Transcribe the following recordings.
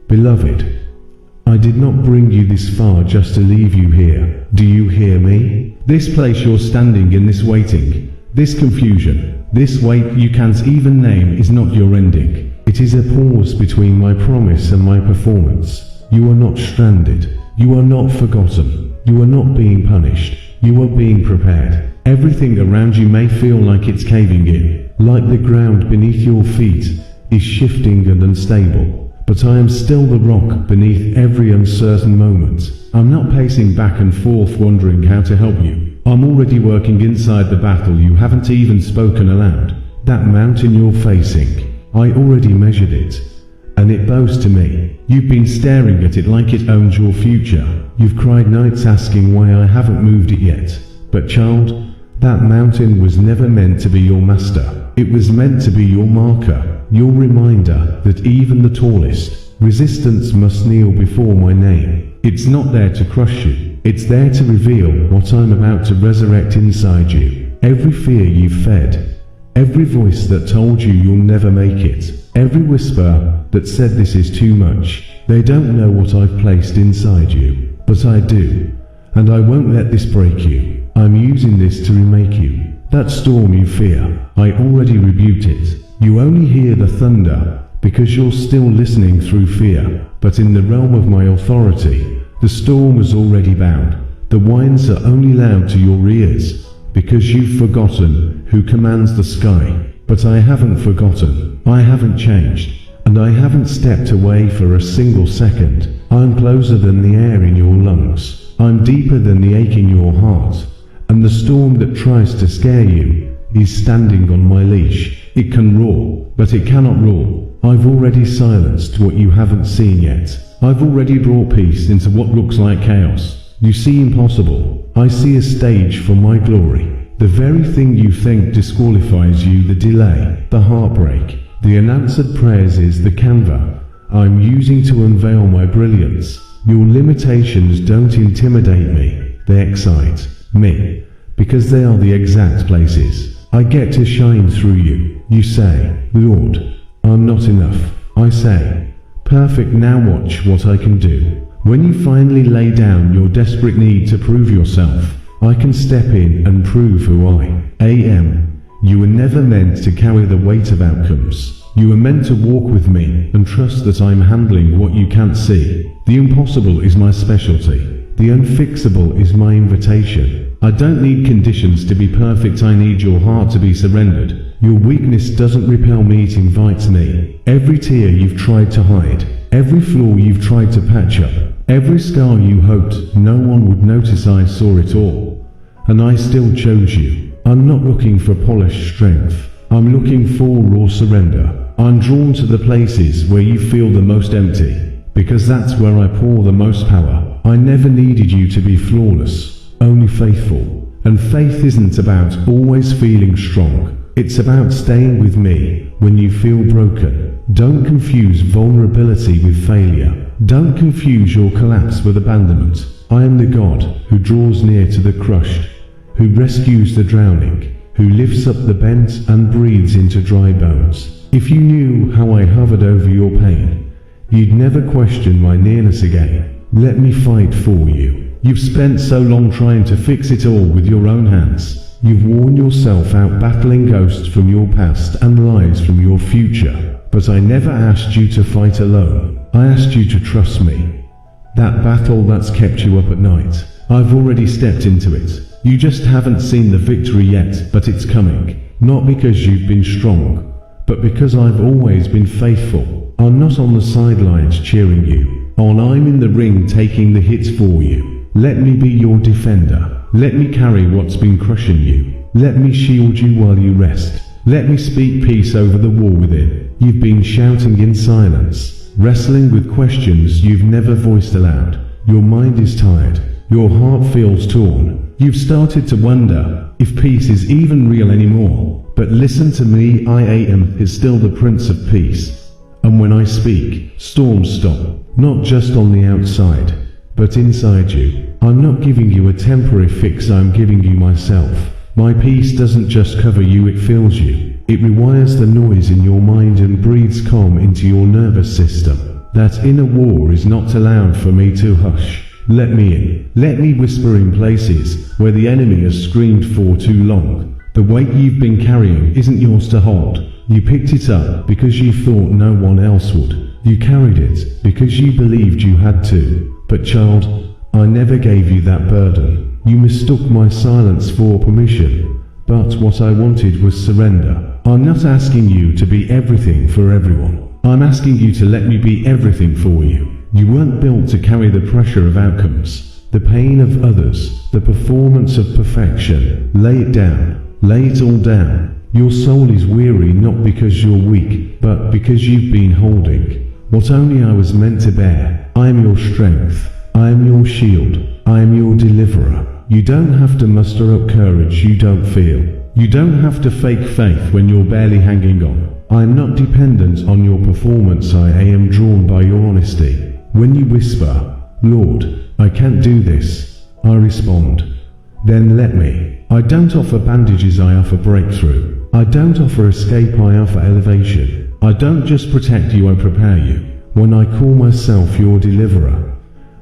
Beloved, I did not bring you this far just to leave you here. Do you hear me? This place you're standing in, this waiting, this confusion, this wait you can't even name is not your ending. It is a pause between my promise and my performance. You are not stranded. You are not forgotten. You are not being punished. You are being prepared. Everything around you may feel like it's caving in, like the ground beneath your feet is shifting and unstable. But I am still the rock beneath every uncertain moment. I'm not pacing back and forth wondering how to help you. I'm already working inside the battle you haven't even spoken aloud. That mountain you're facing, I already measured it, and it bows to me. You've been staring at it like it owns your future. You've cried nights asking why I haven't moved it yet. But child, that mountain was never meant to be your master. It was meant to be your marker, your reminder that even the tallest resistance must kneel before my name. It's not there to crush you. It's there to reveal what I'm about to resurrect inside you. Every fear you've fed, every voice that told you you'll never make it, every whisper that said this is too much. They don't know what I've placed inside you, but I do, and I won't let this break you. I'm using this to remake you. That storm you fear, I already rebuked it. You only hear the thunder because you're still listening through fear. But in the realm of my authority, the storm is already bowed. The winds are only loud to your ears because you've forgotten who commands the sky. But I haven't forgotten. I haven't changed. And I haven't stepped away for a single second. I'm closer than the air in your lungs. I'm deeper than the ache in your heart. And the storm that tries to scare you is standing on my leash. It can roar, but it cannot roar. I've already silenced what you haven't seen yet. I've already brought peace into what looks like chaos. You see impossible. I see a stage for my glory. The very thing you think disqualifies you, the delay, the heartbreak, the unanswered prayers is the canva I'm using to unveil my brilliance. Your limitations don't intimidate me. They excite me, because they are the exact places I get to shine through you. You say, Lord, I'm not enough. I say, perfect, now watch what I can do. When you finally lay down your desperate need to prove yourself, I can step in and prove who I am. You were never meant to carry the weight of outcomes. You were meant to walk with me and trust that I'm handling what you can't see. The impossible is my specialty. The unfixable is my invitation. I don't need conditions to be perfect, I need your heart to be surrendered. Your weakness doesn't repel me, it invites me. Every tear you've tried to hide, every flaw you've tried to patch up, every scar you hoped no one would notice, I saw it all. And I still chose you. I'm not looking for polished strength. I'm looking for raw surrender. I'm drawn to the places where you feel the most empty, because that's where I pour the most power. I never needed you to be flawless, only faithful. And faith isn't about always feeling strong. It's about staying with me when you feel broken. Don't confuse vulnerability with failure. Don't confuse your collapse with abandonment. I am the God who draws near to the crushed, who rescues the drowning, who lifts up the bent and breathes into dry bones. If you knew how I hovered over your pain, you'd never question my nearness again. Let me fight for you. You've spent so long trying to fix it all with your own hands. You've worn yourself out battling ghosts from your past and lies from your future. But I never asked you to fight alone. I asked you to trust me. That battle that's kept you up at night, I've already stepped into it. You just haven't seen the victory yet, but it's coming. Not because you've been strong, but because I've always been faithful. I'm not on the sidelines cheering you. I'm in the ring taking the hits for you. Let me be your defender. Let me carry what's been crushing you. Let me shield you while you rest. Let me speak peace over the war within. You've been shouting in silence, wrestling with questions you've never voiced aloud. Your mind is tired. Your heart feels torn. You've started to wonder if peace is even real anymore. But listen to me, I am is still the Prince of Peace. And when I speak, storms stop. Not just on the outside, but inside you. I'm not giving you a temporary fix, I'm giving you myself. My peace doesn't just cover you, it fills you. It rewires the noise in your mind and breathes calm into your nervous system. That inner war is not allowed for me to hush. Let me in. Let me whisper in places where the enemy has screamed for too long. The weight you've been carrying isn't yours to hold. You picked it up because you thought no one else would. You carried it because you believed you had to. But child, I never gave you that burden. You mistook my silence for permission. But what I wanted was surrender. I'm not asking you to be everything for everyone. I'm asking you to let me be everything for you. You weren't built to carry the pressure of outcomes, the pain of others, the performance of perfection. Lay it down. Lay it all down. Your soul is weary not because you're weak, but because you've been holding what only I was meant to bear. I am your strength. I am your shield. I am your deliverer. You don't have to muster up courage you don't feel. You don't have to fake faith when you're barely hanging on. I am not dependent on your performance. I am drawn by your honesty. When you whisper, Lord, I can't do this, I respond, then let me. I don't offer bandages, I offer breakthrough. I don't offer escape, I offer elevation. I don't just protect you, I prepare you. When I call myself your deliverer,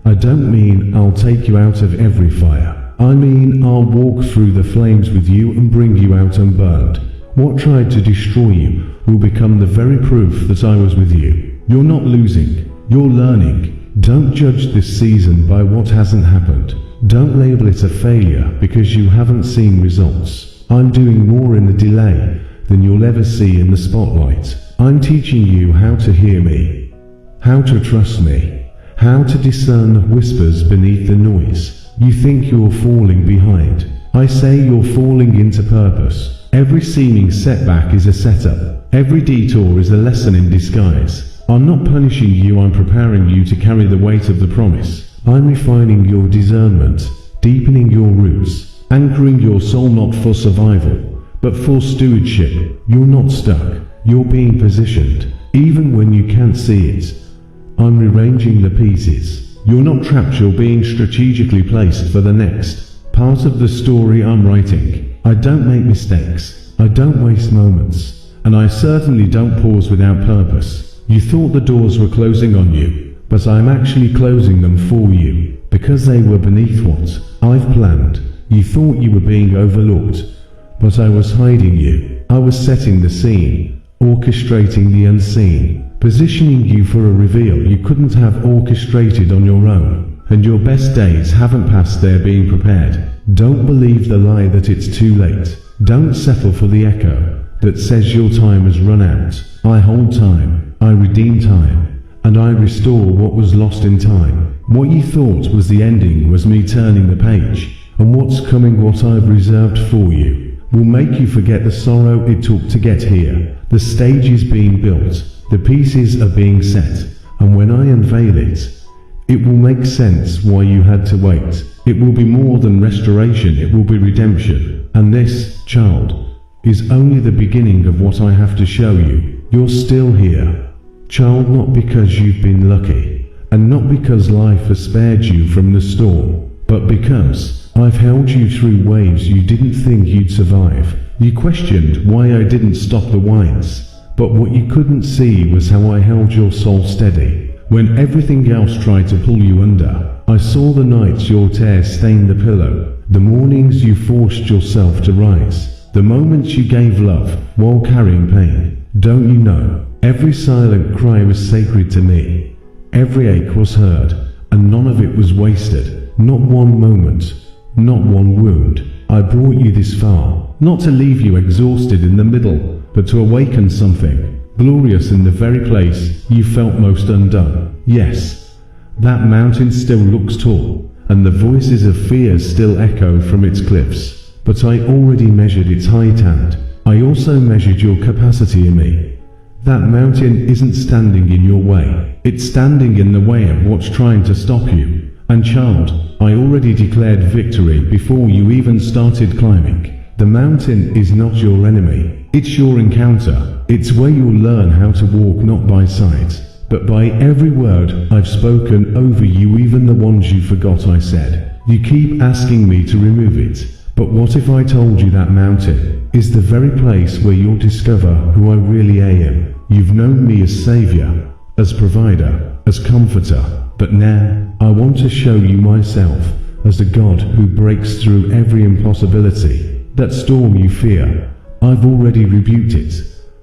I don't mean I'll take you out of every fire. I mean I'll walk through the flames with you and bring you out unburned. What tried to destroy you will become the very proof that I was with you. You're not losing, you're learning. Don't judge this season by what hasn't happened. Don't label it a failure because you haven't seen results. I'm doing more in the delay than you'll ever see in the spotlight. I'm teaching you how to hear me, how to trust me, how to discern the whispers beneath the noise. You think you're falling behind. I say you're falling into purpose. Every seeming setback is a setup. Every detour is a lesson in disguise. I'm not punishing you, I'm preparing you to carry the weight of the promise. I'm refining your discernment, deepening your roots, anchoring your soul not for survival, but for stewardship. You're not stuck, you're being positioned, even when you can't see it. I'm rearranging the pieces. You're not trapped, you're being strategically placed for the next part of the story I'm writing. I don't make mistakes, I don't waste moments, and I certainly don't pause without purpose. You thought the doors were closing on you, but I'm actually closing them for you, because they were beneath what I've planned. You thought you were being overlooked, but I was hiding you. I was setting the scene, orchestrating the unseen, positioning you for a reveal you couldn't have orchestrated on your own. And your best days haven't passed, they're being prepared. Don't believe the lie that it's too late. Don't settle for the echo that says your time has run out. I hold time, I redeem time, and I restore what was lost in time. What you thought was the ending was me turning the page, and what's coming, what I've reserved for you, will make you forget the sorrow it took to get here. The stage is being built, the pieces are being set, and when I unveil it, it will make sense why you had to wait. It will be more than restoration, it will be redemption. And this, child, is only the beginning of what I have to show you. You're still here, child, not because you've been lucky, and not because life has spared you from the storm, but because I've held you through waves you didn't think you'd survive. You questioned why I didn't stop the winds, but what you couldn't see was how I held your soul steady. When everything else tried to pull you under, I saw the nights your tears stained the pillow, the mornings you forced yourself to rise, the moments you gave love while carrying pain. Don't you know, every silent cry was sacred to me. Every ache was heard, and none of it was wasted. Not one moment, not one wound. I brought you this far, not to leave you exhausted in the middle, but to awaken something glorious in the very place you felt most undone. Yes, that mountain still looks tall, and the voices of fear still echo from its cliffs. But I already measured its height, and I also measured your capacity in me. That mountain isn't standing in your way, it's standing in the way of what's trying to stop you. And child, I already declared victory before you even started climbing. The mountain is not your enemy, it's your encounter. It's where you'll learn how to walk not by sight, but by every word I've spoken over you, even the ones you forgot I said. You keep asking me to remove it, but what if I told you that mountain is the very place where you'll discover who I really am? You've known me as Savior, as provider, as comforter, but now, I want to show you myself as a God who breaks through every impossibility. That storm you fear, I've already rebuked it,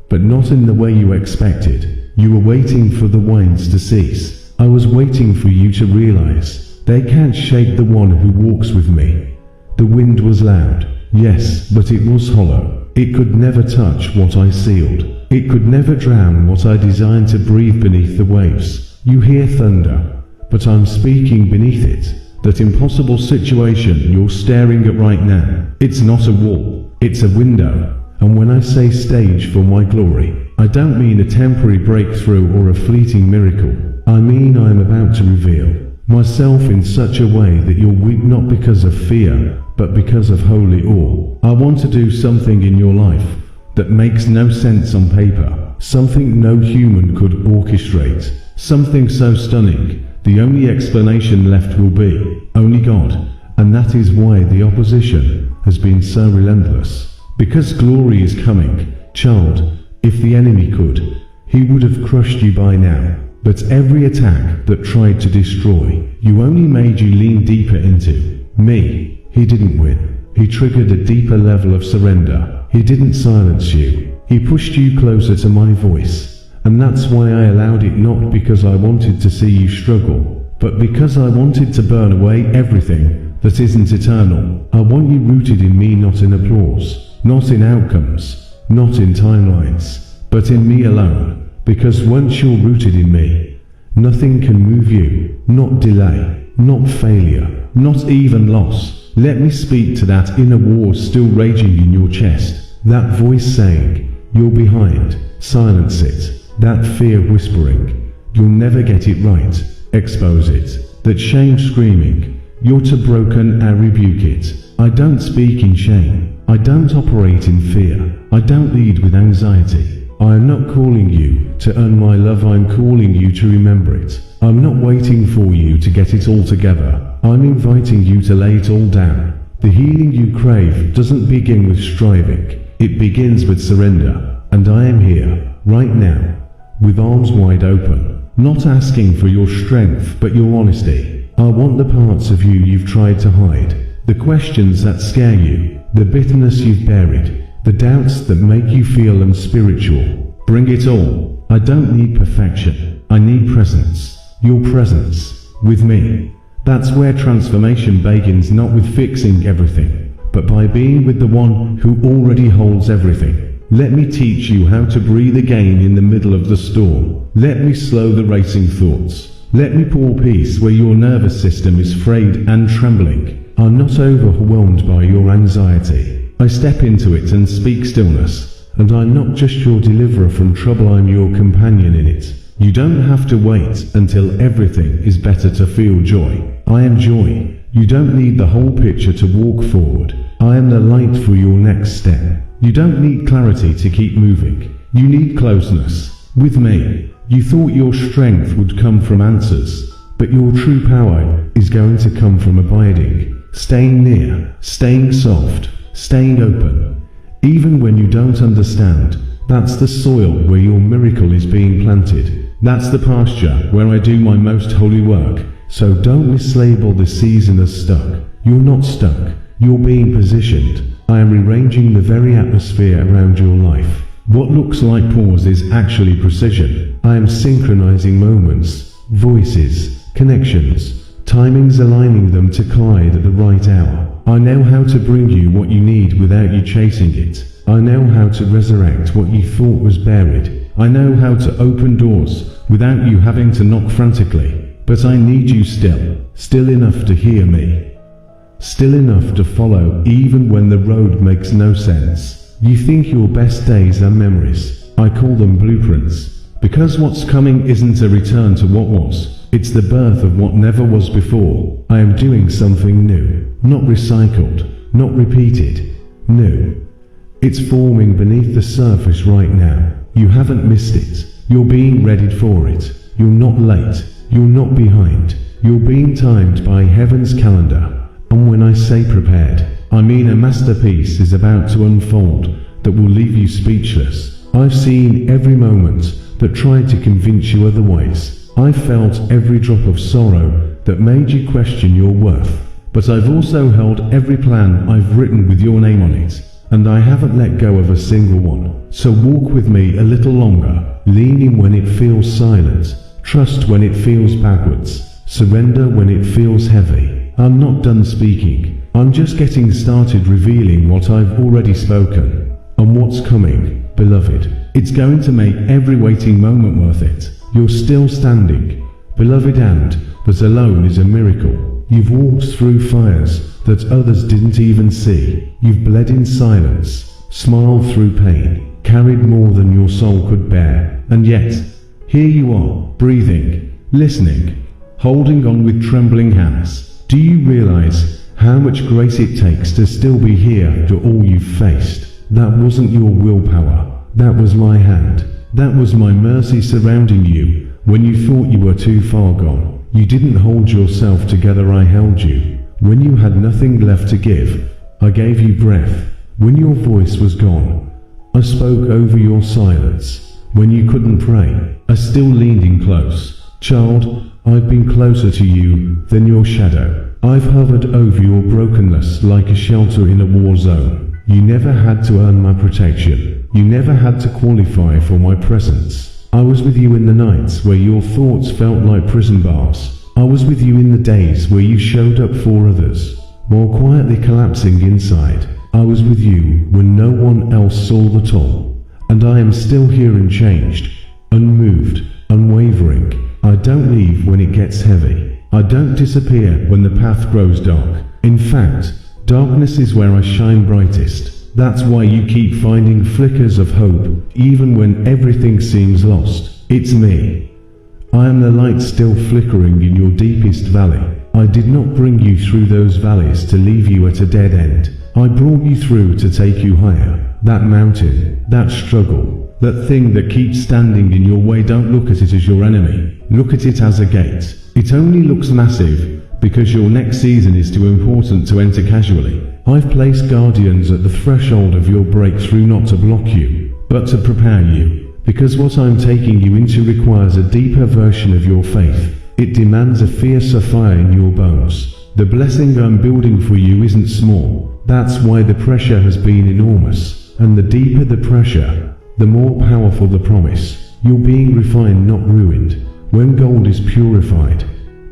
but not in the way you expected. You were waiting for the winds to cease. I was waiting for you to realize they can't shake the one who walks with me. The wind was loud, yes, but it was hollow. It could never touch what I sealed. It could never drown what I designed to breathe beneath the waves. You hear thunder, but I'm speaking beneath it. That impossible situation you're staring at right now, it's not a wall, it's a window. And when I say stage for my glory, I don't mean a temporary breakthrough or a fleeting miracle. I mean I'm about to reveal myself in such a way that you'll weep not because of fear, but because of holy awe. I want to do something in your life that makes no sense on paper, something no human could orchestrate, something so stunning, the only explanation left will be only God. And that is why the opposition has been so relentless. Because glory is coming, child. If the enemy could, he would have crushed you by now. But every attack that tried to destroy you only made you lean deeper into me. He didn't win. He triggered a deeper level of surrender. He didn't silence you. He pushed you closer to my voice. And that's why I allowed it, not because I wanted to see you struggle, but because I wanted to burn away everything that isn't eternal. I want you rooted in me, not in applause, not in outcomes, not in timelines, but in me alone. Because once you're rooted in me, nothing can move you, not delay, not failure, not even loss. Let me speak to that inner war still raging in your chest, that voice saying, you're behind, silence it, that fear whispering, you'll never get it right, expose it, that shame screaming, you're too broken, I rebuke it. I don't speak in shame, I don't operate in fear, I don't lead with anxiety. I am not calling you to earn my love, I'm calling you to remember it. I'm not waiting for you to get it all together, I'm inviting you to lay it all down. The healing you crave doesn't begin with striving, it begins with surrender. And I am here, right now, with arms wide open, not asking for your strength but your honesty. I want the parts of you you've tried to hide, the questions that scare you, the bitterness you've buried, the doubts that make you feel unspiritual. Bring it all. I don't need perfection. I need presence. Your presence. With me. That's where transformation begins, not with fixing everything, but by being with the one who already holds everything. Let me teach you how to breathe again in the middle of the storm. Let me slow the racing thoughts. Let me pour peace where your nervous system is frayed and trembling. I'm not overwhelmed by your anxiety. I step into it and speak stillness, and I'm not just your deliverer from trouble, I'm your companion in it. You don't have to wait until everything is better to feel joy. I am joy. You don't need the whole picture to walk forward. I am the light for your next step. You don't need clarity to keep moving. You need closeness. With me, you thought your strength would come from answers, but your true power is going to come from abiding, staying near, staying soft, staying open, even when you don't understand. That's the soil where your miracle is being planted. That's the pasture where I do my most holy work. So don't mislabel this season as stuck. You're not stuck. You're being positioned. I am rearranging the very atmosphere around your life. What looks like pause is actually precision. I am synchronizing moments, voices, connections, timings, aligning them to collide at the right hour. I know how to bring you what you need without you chasing it. I know how to resurrect what you thought was buried. I know how to open doors without you having to knock frantically. But I need you still enough to hear me. Still enough to follow even when the road makes no sense. You think your best days are memories. I call them blueprints. Because what's coming isn't a return to what was. It's the birth of what never was before. I am doing something new. Not recycled. Not repeated. New. It's forming beneath the surface right now. You haven't missed it. You're being readied for it. You're not late. You're not behind. You're being timed by heaven's calendar. And when I say prepared, I mean a masterpiece is about to unfold that will leave you speechless. I've seen every moment that tried to convince you otherwise. I've felt every drop of sorrow that made you question your worth. But I've also held every plan I've written with your name on it, and I haven't let go of a single one. So walk with me a little longer, lean in when it feels silent, trust when it feels backwards, surrender when it feels heavy. I'm not done speaking, I'm just getting started revealing what I've already spoken, and what's coming, beloved. It's going to make every waiting moment worth it. You're still standing, beloved, and that alone is a miracle. You've walked through fires that others didn't even see. You've bled in silence, smiled through pain, carried more than your soul could bear. And yet, here you are, breathing, listening, holding on with trembling hands. Do you realize how much grace it takes to still be here after all you've faced? That wasn't your willpower. That was my hand. That was my mercy surrounding you when you thought you were too far gone. You didn't hold yourself together, I held you. When you had nothing left to give, I gave you breath. When your voice was gone, I spoke over your silence. When you couldn't pray, I still leaned in close. Child, I've been closer to you than your shadow. I've hovered over your brokenness like a shelter in a war zone. You never had to earn my protection. You never had to qualify for my presence. I was with you in the nights where your thoughts felt like prison bars. I was with you in the days where you showed up for others, while quietly collapsing inside. I was with you when no one else saw the toll. And I am still here unchanged, unmoved, unwavering. I don't leave when it gets heavy. I don't disappear when the path grows dark. In fact, darkness is where I shine brightest. That's why you keep finding flickers of hope, even when everything seems lost. It's me. I am the light still flickering in your deepest valley. I did not bring you through those valleys to leave you at a dead end. I brought you through to take you higher. That mountain, that struggle, that thing that keeps standing in your way, don't look at it as your enemy. Look at it as a gate. It only looks massive because your next season is too important to enter casually. I've placed guardians at the threshold of your breakthrough, not to block you, but to prepare you. Because what I'm taking you into requires a deeper version of your faith. It demands a fiercer fire in your bones. The blessing I'm building for you isn't small. That's why the pressure has been enormous. And the deeper the pressure, the more powerful the promise. You're being refined, not ruined. When gold is purified,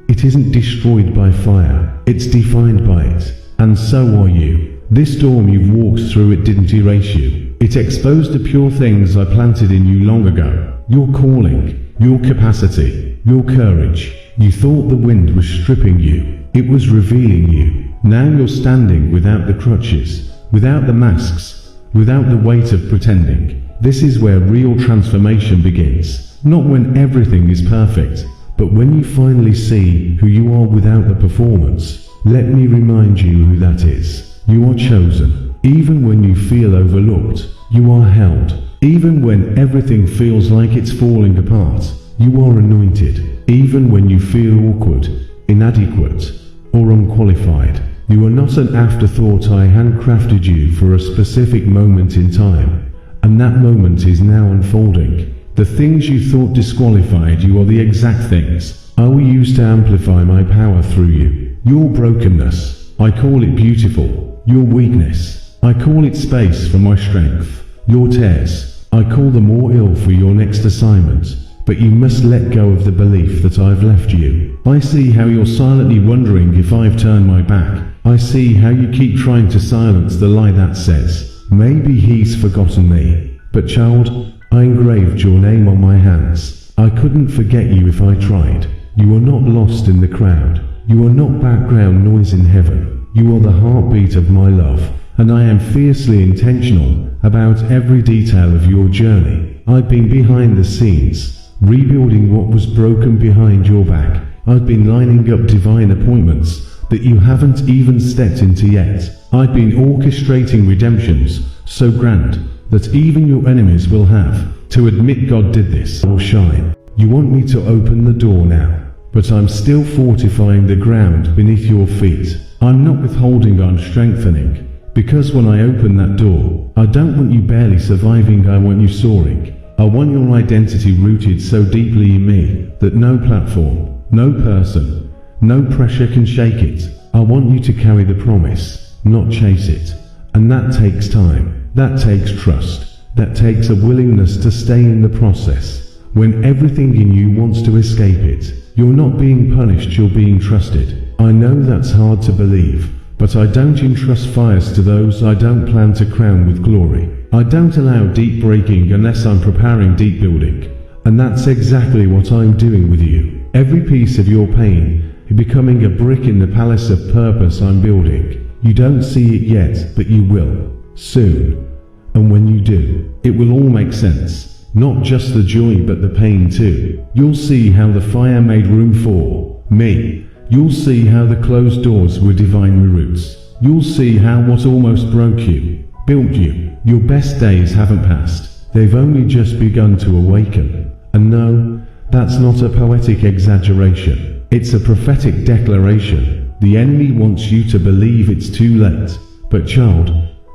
it isn't destroyed by fire, it's defined by it. And so are you. This storm you've walked through, it didn't erase you. It exposed the pure things I planted in you long ago. Your calling, your capacity, your courage. You thought the wind was stripping you. It was revealing you. Now you're standing without the crutches, without the masks, without the weight of pretending. This is where real transformation begins. Not when everything is perfect, but when you finally see who you are without the performance. Let me remind you who that is. You are chosen. Even when you feel overlooked, you are held. Even when everything feels like it's falling apart, you are anointed. Even when you feel awkward, inadequate, or unqualified, you are not an afterthought. I handcrafted you for a specific moment in time, and that moment is now unfolding. The things you thought disqualified you are the exact things I will use to amplify my power through you. Your brokenness, I call it beautiful. Your weakness, I call it space for my strength. Your tears, I call them all for your next assignment. But you must let go of the belief that I've left you. I see how you're silently wondering if I've turned my back. I see how you keep trying to silence the lie that says, maybe he's forgotten me. But child, I engraved your name on my hands. I couldn't forget you if I tried. You are not lost in the crowd. You are not background noise in heaven. You are the heartbeat of my love. And I am fiercely intentional about every detail of your journey. I've been behind the scenes, rebuilding what was broken behind your back. I've been lining up divine appointments that you haven't even stepped into yet. I've been orchestrating redemptions so grand that even your enemies will have to admit God did this or shine. You want me to open the door now, but I'm still fortifying the ground beneath your feet. I'm not withholding, I'm strengthening. Because when I open that door, I don't want you barely surviving, I want you soaring. I want your identity rooted so deeply in me that no platform, no person, no pressure can shake it. I want you to carry the promise, not chase it. And that takes time, that takes trust, that takes a willingness to stay in the process. When everything in you wants to escape it, you're not being punished, you're being trusted. I know that's hard to believe, but I don't entrust fires to those I don't plan to crown with glory. I don't allow deep breaking unless I'm preparing deep building. And that's exactly what I'm doing with you. Every piece of your pain is becoming a brick in the palace of purpose I'm building. You don't see it yet, but you will. Soon. And when you do, it will all make sense. Not just the joy but the pain too. You'll see how the fire made room for me. You'll see how the closed doors were divine routes. You'll see how what almost broke you, built you. Your best days haven't passed. They've only just begun to awaken. And no, that's not a poetic exaggeration. It's a prophetic declaration. The enemy wants you to believe it's too late. But child,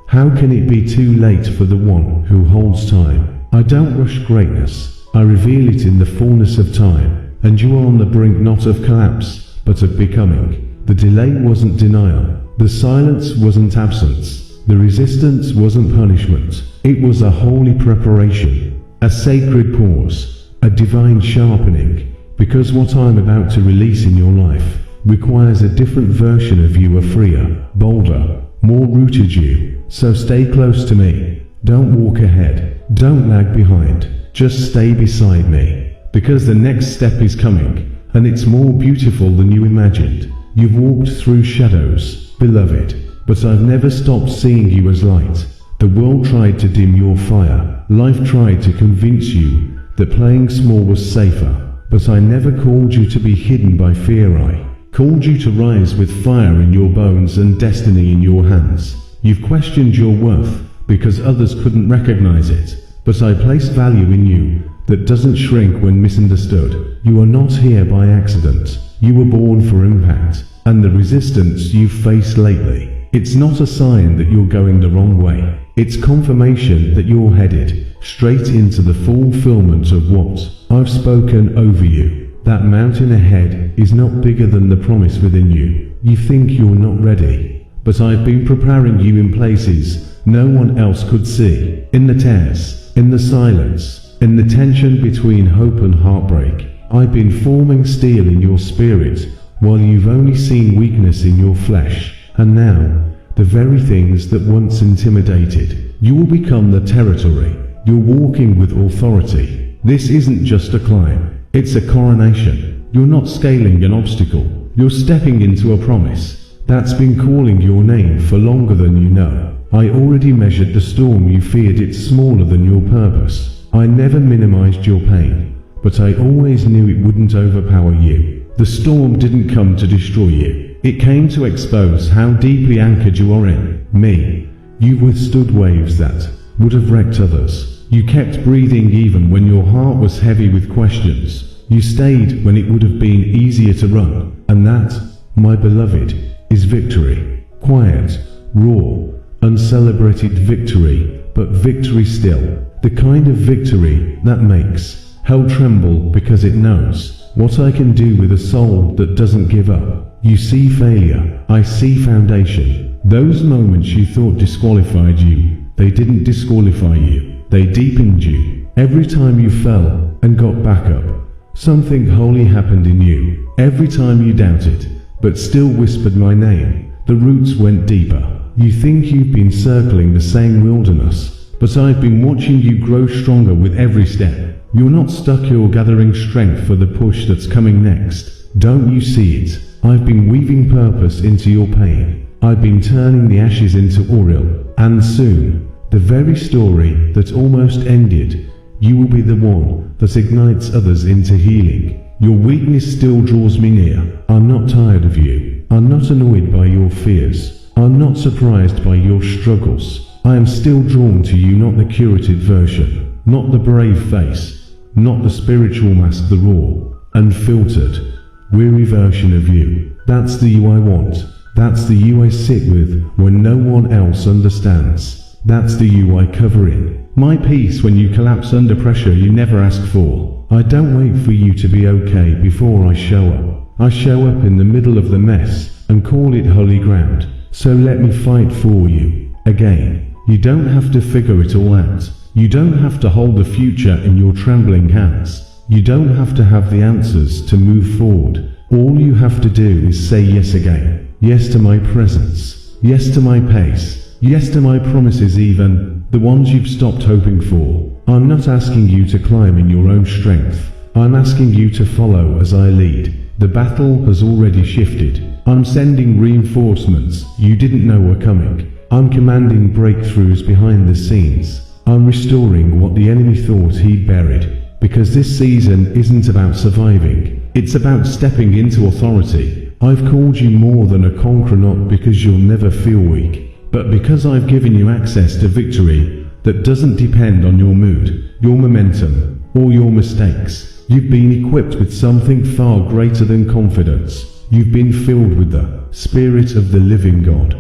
how can it be too late for the one who holds time? I don't rush greatness. I reveal it in the fullness of time. And you are on the brink not of collapse, but of becoming. The delay wasn't denial. The silence wasn't absence. The resistance wasn't punishment. It was a holy preparation, a sacred pause, a divine sharpening. Because what I'm about to release in your life requires a different version of you, a freer, bolder, more rooted you. So stay close to me. Don't walk ahead. Don't lag behind. Just stay beside me. Because the next step is coming, and it's more beautiful than you imagined. You've walked through shadows, beloved, but I've never stopped seeing you as light. The world tried to dim your fire. Life tried to convince you that playing small was safer. But I never called you to be hidden by fear. I called you to rise with fire in your bones and destiny in your hands. You've questioned your worth because others couldn't recognize it. But I place value in you that doesn't shrink when misunderstood. You are not here by accident. You were born for impact. And the resistance you've faced lately, it's not a sign that you're going the wrong way. It's confirmation that you're headed straight into the fulfillment of what I've spoken over you. That mountain ahead is not bigger than the promise within you. You think you're not ready, but I've been preparing you in places no one else could see. In the tears, in the silence, in the tension between hope and heartbreak. I've been forming steel in your spirit, while you've only seen weakness in your flesh. And now, the very things that once intimidated, you will become the territory. You're walking with authority. This isn't just a climb, it's a coronation. You're not scaling an obstacle, you're stepping into a promise that's been calling your name for longer than you know. I already measured the storm you feared, it's smaller than your purpose. I never minimized your pain, but I always knew it wouldn't overpower you. The storm didn't come to destroy you. It came to expose how deeply anchored you are in me. You withstood waves that would have wrecked others. You kept breathing even when your heart was heavy with questions. You stayed when it would have been easier to run. And that, my beloved, is victory. Quiet, raw, uncelebrated victory, but victory still. The kind of victory that makes hell tremble because it knows what I can do with a soul that doesn't give up. You see failure, I see foundation. Those moments you thought disqualified you, they didn't disqualify you, they deepened you. Every time you fell and got back up, something holy happened in you. Every time you doubted, but still whispered my name, the roots went deeper. You think you've been circling the same wilderness, but I've been watching you grow stronger with every step. You're not stuck, you're gathering strength for the push that's coming next. Don't you see it? I've been weaving purpose into your pain. I've been turning the ashes into oil. And soon, the very story that almost ended, you will be the one that ignites others into healing. Your weakness still draws me near. I'm not tired of you. I'm not annoyed by your fears. I'm not surprised by your struggles. I am still drawn to you, not the curated version, not the brave face, not the spiritual mask, the raw, unfiltered, weary version of you. That's the you I want. That's the you I sit with when no one else understands. That's the you I cover in. My peace when you collapse under pressure you never ask for. I don't wait for you to be okay before I show up. I show up in the middle of the mess and call it holy ground. So let me fight for you. Again, you don't have to figure it all out. You don't have to hold the future in your trembling hands. You don't have to have the answers to move forward. All you have to do is say yes again. Yes to my presence. Yes to my pace. Yes to my promises, even the ones you've stopped hoping for. I'm not asking you to climb in your own strength. I'm asking you to follow as I lead. The battle has already shifted. I'm sending reinforcements you didn't know were coming. I'm commanding breakthroughs behind the scenes. I'm restoring what the enemy thought he'd buried. Because this season isn't about surviving. It's about stepping into authority. I've called you more than a conqueror, not because you'll never feel weak, but because I've given you access to victory that doesn't depend on your mood, your momentum, or your mistakes. You've been equipped with something far greater than confidence. You've been filled with the Spirit of the living God.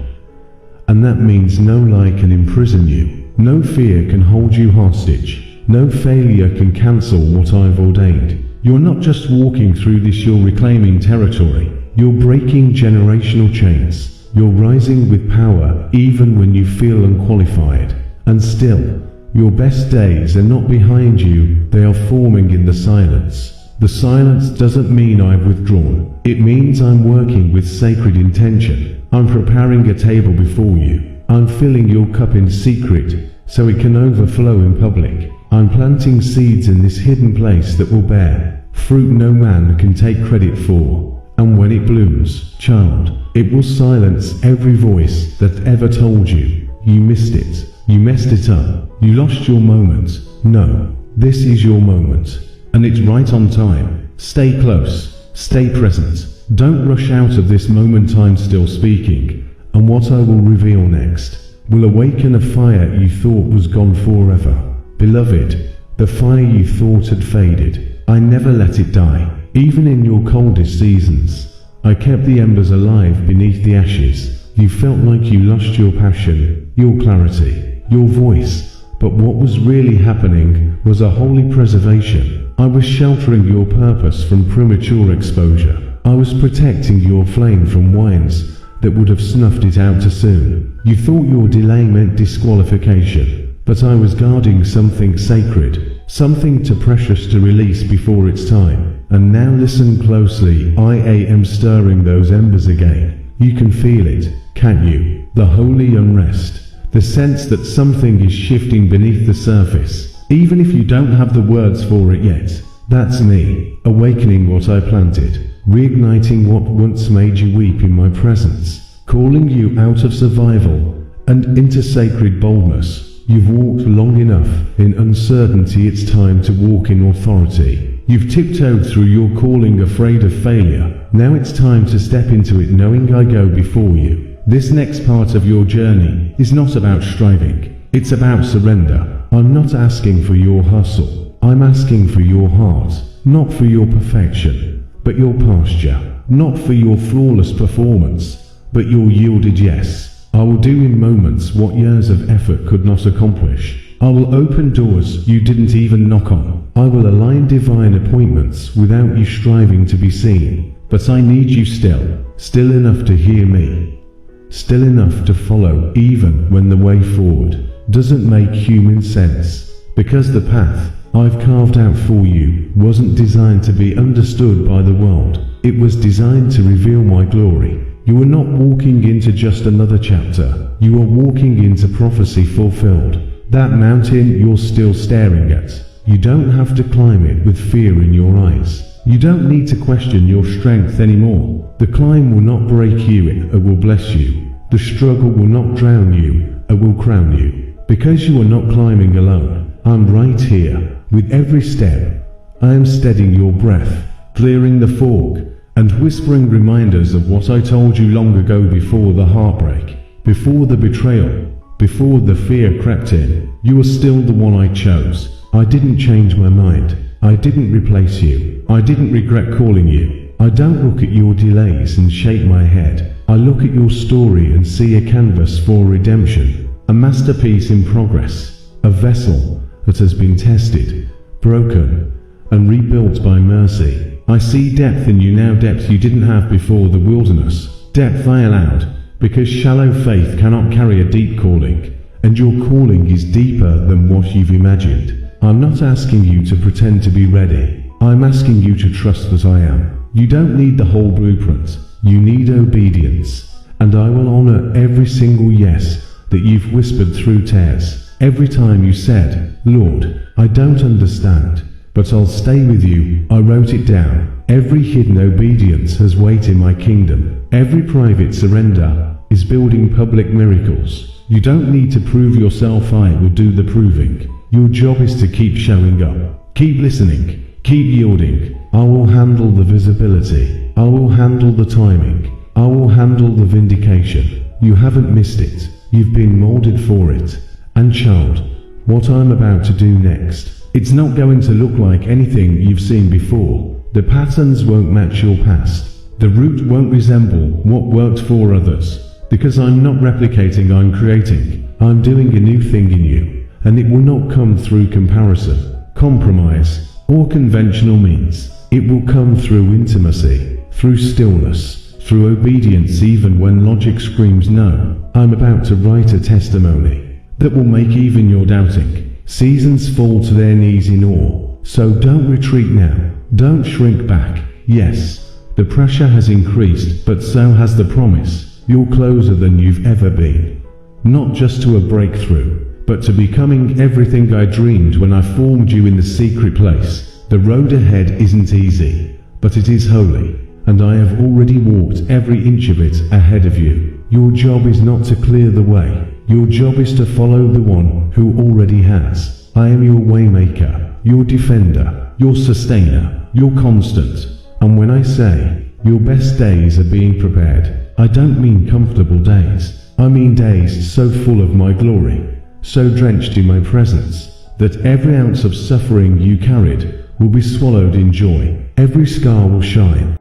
And that means no lie can imprison you. No fear can hold you hostage. No failure can cancel what I've ordained. You're not just walking through this, you're reclaiming territory. You're breaking generational chains. You're rising with power even when you feel unqualified. And still, your best days are not behind you, they are forming in the silence. The silence doesn't mean I've withdrawn. It means I'm working with sacred intention. I'm preparing a table before you. I'm filling your cup in secret so it can overflow in public. I'm planting seeds in this hidden place that will bear fruit no man can take credit for. And when it blooms, child, it will silence every voice that ever told you you missed it, you messed it up, you lost your moment. No, this is your moment, and it's right on time. Stay close, stay present. Don't rush out of this moment. I'm still speaking, and what I will reveal next will awaken a fire you thought was gone forever. Beloved, the fire you thought had faded, I never let it die. Even in your coldest seasons, I kept the embers alive beneath the ashes. You felt like you lost your passion, your clarity, your voice, but what was really happening was a holy preservation. I was sheltering your purpose from premature exposure. I was protecting your flame from winds that would have snuffed it out too soon. You thought your delay meant disqualification, but I was guarding something sacred, something too precious to release before its time. And now listen closely. I am stirring those embers again. You can feel it, can't you? The holy unrest, the sense that something is shifting beneath the surface, even if you don't have the words for it yet. That's me, awakening what I planted, reigniting what once made you weep in my presence, calling you out of survival and into sacred boldness. You've walked long enough in uncertainty, it's time to walk in authority. You've tiptoed through your calling afraid of failure. Now it's time to step into it knowing I go before you. This next part of your journey is not about striving, it's about surrender. I'm not asking for your hustle, I'm asking for your heart. Not for your perfection, but your posture. Not for your flawless performance, but your yielded yes. I will do in moments what years of effort could not accomplish. I will open doors you didn't even knock on. I will align divine appointments without you striving to be seen. But I need you still enough to hear me. Still enough to follow even when the way forward doesn't make human sense. Because the path I've carved out for you wasn't designed to be understood by the world. It was designed to reveal my glory. You are not walking into just another chapter. You are walking into prophecy fulfilled. That mountain you're still staring at, you don't have to climb it with fear in your eyes. You don't need to question your strength anymore. The climb will not break you, it will bless you. The struggle will not drown you, it will crown you. Because you are not climbing alone. I'm right here, with every step. I am steadying your breath, clearing the fog, and whispering reminders of what I told you long ago before the heartbreak, before the betrayal, before the fear crept in. You are still the one I chose. I didn't change my mind. I didn't replace you. I didn't regret calling you. I don't look at your delays and shake my head. I look at your story and see a canvas for redemption. a masterpiece in progress, a vessel that has been tested, broken, and rebuilt by mercy. I see depth in you now, depth you didn't have before the wilderness. Depth I allowed, because shallow faith cannot carry a deep calling, and your calling is deeper than what you've imagined. I'm not asking you to pretend to be ready. I'm asking you to trust that I am. You don't need the whole blueprint. You need obedience. And I will honor every single yes that you've whispered through tears. Every time you said, Lord, I don't understand, but I'll stay with you. I wrote it down. Every hidden obedience has weight in my kingdom. Every private surrender is building public miracles. You don't need to prove yourself, I will do the proving. Your job is to keep showing up. Keep listening. Keep yielding. I will handle the visibility. I will handle the timing. I will handle the vindication. You haven't missed it. You've been molded for it. And child, what I'm about to do next, it's not going to look like anything you've seen before. The patterns won't match your past. The route won't resemble what worked for others. Because I'm not replicating, I'm creating. I'm doing a new thing in you. And it will not come through comparison, compromise, or conventional means. It will come through intimacy, through stillness, through obedience even when logic screams no. I'm about to write a testimony that will make even your doubting seasons fall to their knees in awe. So don't retreat now. Don't shrink back. Yes, the pressure has increased, but so has the promise. You're closer than you've ever been. Not just to a breakthrough, but to becoming everything I dreamed when I formed you in the secret place. The road ahead isn't easy, but it is holy, and I have already walked every inch of it ahead of you. Your job is not to clear the way. Your job is to follow the one who already has. I am your waymaker, your defender, your sustainer, your constant. And when I say your best days are being prepared, I don't mean comfortable days. I mean days so full of my glory, so drenched in my presence, that every ounce of suffering you carried will be swallowed in joy. Every scar will shine.